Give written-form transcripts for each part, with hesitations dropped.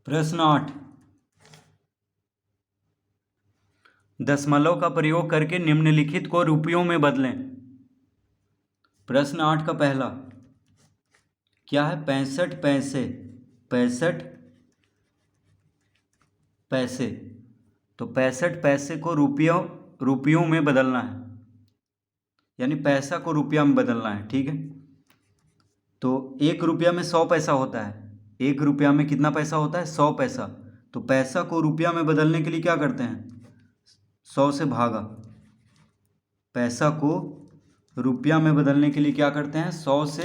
प्रश्न 8, दशमलव का प्रयोग करके निम्नलिखित को रुपयों में बदलें। प्रश्न 8 का पहला क्या है? 65 पैसे। 65 पैसे, तो 65 पैसे को रुपयों में बदलना है, यानी पैसा को रुपया में बदलना है। ठीक है, तो 1 रुपया में 100 पैसा होता है। 1 रुपया में कितना पैसा होता है? 100 पैसा। तो पैसा को रुपया में बदलने के लिए क्या करते हैं? 100 से भागा। पैसा को रुपया में बदलने के लिए क्या करते हैं? 100 से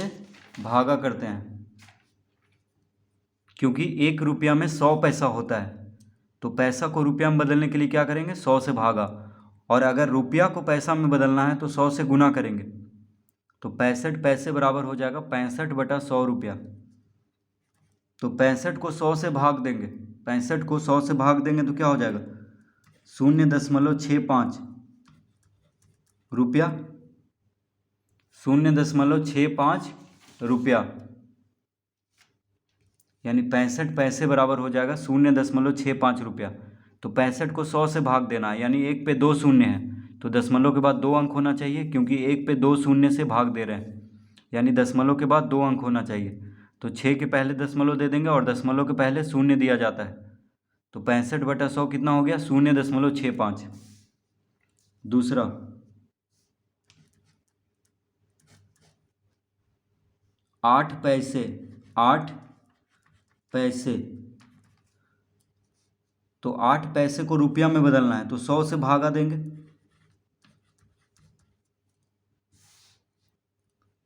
भागा करते हैं, क्योंकि 1 रुपया में 100 पैसा होता है। तो पैसा को रुपया में बदलने के लिए क्या करेंगे? 100 से भागा। और अगर रुपया को पैसा में बदलना है तो 100 से गुना करेंगे। तो 65 पैसे बराबर हो जाएगा 65/100 रुपया। तो 65 को 100 से भाग देंगे। 65 को 100 से भाग देंगे तो क्या हो जाएगा? 0.65 रुपया। 0.65 रुपया, यानी 65 पैसे बराबर हो जाएगा 0.65 रुपया। तो 65 को 100 से भाग देना है, यानी 1 पे 2 शून्य है, तो दशमलव के बाद 2 अंक होना चाहिए, क्योंकि 1 पे 2 शून्य से भाग दे रहे हैं, यानी दशमलव के बाद 2 अंक होना चाहिए। तो 6 के पहले दशमलव दे देंगे और दशमलव के पहले शून्य दिया जाता है। तो 65/100 कितना हो गया? 0.65। दूसरा, 8 पैसे। 8 पैसे, तो 8 पैसे को रुपया में बदलना है, तो 100 से भागा देंगे।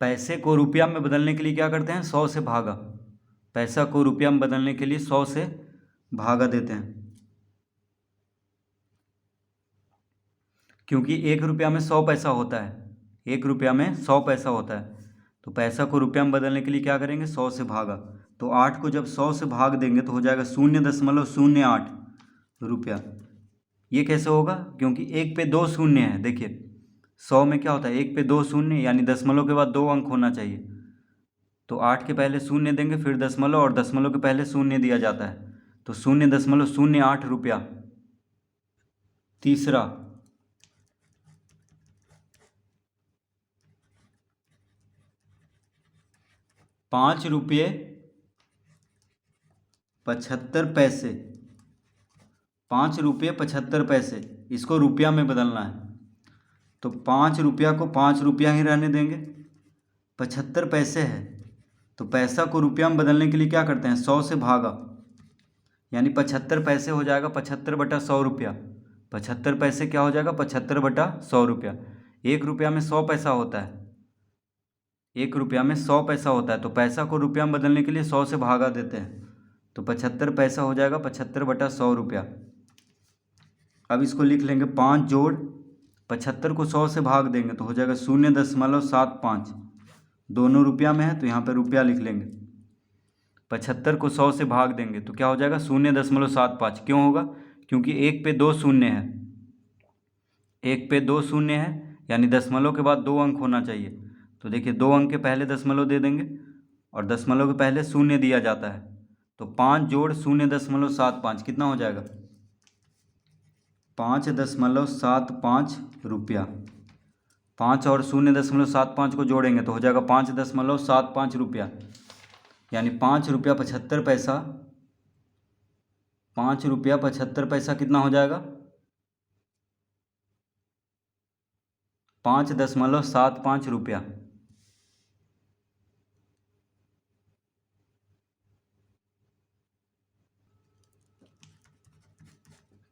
पैसे को रुपया में बदलने के लिए क्या करते हैं? 100 से भागा। पैसा को रुपया में बदलने के लिए 100 से भागा देते हैं, क्योंकि 1 रुपया में 100 पैसा होता है। 1 रुपया में 100 पैसा होता है, तो पैसा को रुपया में बदलने के लिए क्या करेंगे? 100 से भागा। तो 8 को जब 100 से भाग देंगे तो हो जाएगा 0.08 रुपया। ये कैसे होगा? क्योंकि 1 पे 2 शून्य है। देखिए 100 में क्या होता है? 1 पे 2 शून्य, यानी दशमलव के बाद 2 अंक होना चाहिए। तो 8 के पहले शून्य देंगे, फिर दशमलव, और दशमलव के पहले शून्य दिया जाता है, तो 0.08 रुपया। तीसरा, 5 रुपये 75 पैसे। 5 रुपये 75 पैसे, इसको रुपया में बदलना है, तो 5 रुपया को 5 रुपया ही रहने देंगे। 75 पैसे है, तो पैसा को रुपया में बदलने के लिए क्या करते हैं? 100 से भागा, यानी 75 पैसे हो जाएगा 75/100 रुपया। 75 पैसे क्या हो जाएगा? 75/100 रुपया। 1 रुपया में 100 पैसा होता है। 1 रुपया में 100 पैसा होता है, तो पैसा को रुपया में बदलने के लिए 100 से भागा देते हैं, तो 75 पैसा हो जाएगा 75/100 रुपया। अब इसको लिख लेंगे 5 जोड़ 75 को 100 से भाग देंगे तो हो जाएगा 0.75। दोनों रुपया में है तो यहाँ पे रुपया लिख लेंगे। 75 को 100 से भाग देंगे तो क्या हो जाएगा? 0.75। क्यों होगा? क्योंकि 1 पे 2 शून्य है। 1 पे 2 शून्य है, यानी दशमलव के बाद 2 अंक होना चाहिए। तो देखिए 2 अंक के पहले दशमलव दे देंगे और दशमलव के पहले शून्य दिया जाता है, तो 5 जोड़ 0.75 कितना हो जाएगा? 5.75 रुपया। 5 और 0.75 को जोड़ेंगे तो हो जाएगा 5.75 रुपया, यानी 5 रुपया 75 पैसा। 5 रुपया 75 पैसा कितना हो जाएगा? 5.75 रुपया।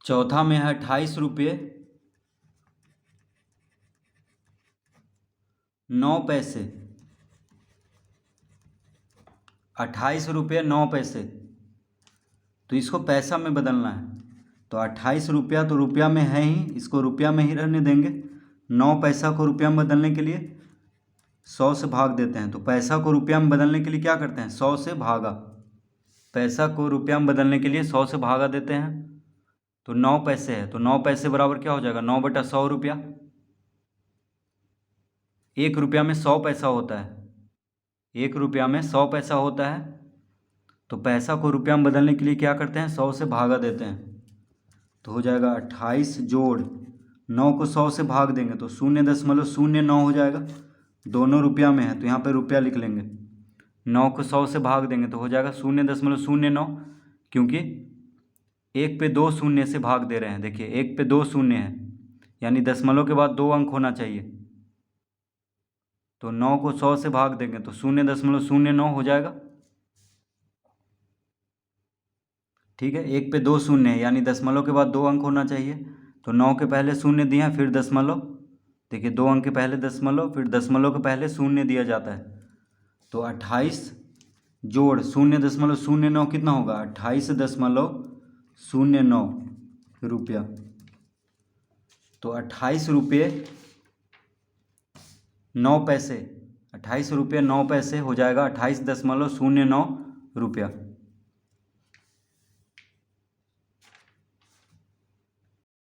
चौथा में है 28 रुपये 9 पैसे। 28 रुपये 9 पैसे, तो इसको पैसा में बदलना है, तो 28 रुपया तो रुपया में है ही, इसको रुपया में ही रहने देंगे। 9 पैसा को रुपया में बदलने के लिए 100 से भाग देते हैं, तो पैसा को रुपया में बदलने के लिए क्या करते हैं? 100 से भागा। पैसा को रुपया में बदलने के लिए 100 से भागा देते हैं, तो 9 पैसे है, तो 9 पैसे बराबर क्या हो जाएगा? 9/100 रुपया। 1 रुपया में 100 पैसा होता है। 1 रुपया में 100 पैसा होता है, तो पैसा को रुपया में बदलने के लिए क्या करते हैं, 100 से भागा देते हैं। तो हो जाएगा 28 जोड़ 9 को 100 से भाग देंगे तो 0.09 हो जाएगा। दोनों रुपया में है तो यहाँ पे रुपया लिख लेंगे। 9 को 100 से भाग देंगे तो हो जाएगा 0.09, क्योंकि एक पे 2 शून्य से भाग दे रहे हैं। देखिए एक पे 2 शून्य है, यानी दशमलव के बाद 2 अंक होना चाहिए। तो 9 को 100 से भाग देंगे तो 0.09 हो जाएगा। ठीक है, एक पे 2 शून्य है, यानी दशमलव के बाद 2 अंक होना चाहिए। तो 9 के पहले शून्य दिया फिर दशमलव। देखिए 2 अंक के पहले दशमलव, फिर दशमलव के पहले शून्य दिया जाता है। तो 28 जोड़ 0.09 कितना होगा, 28.09 रुपया। तो 28 रुपये 9 पैसे, 28 रुपये 9 पैसे हो जाएगा 28.09 रुपया।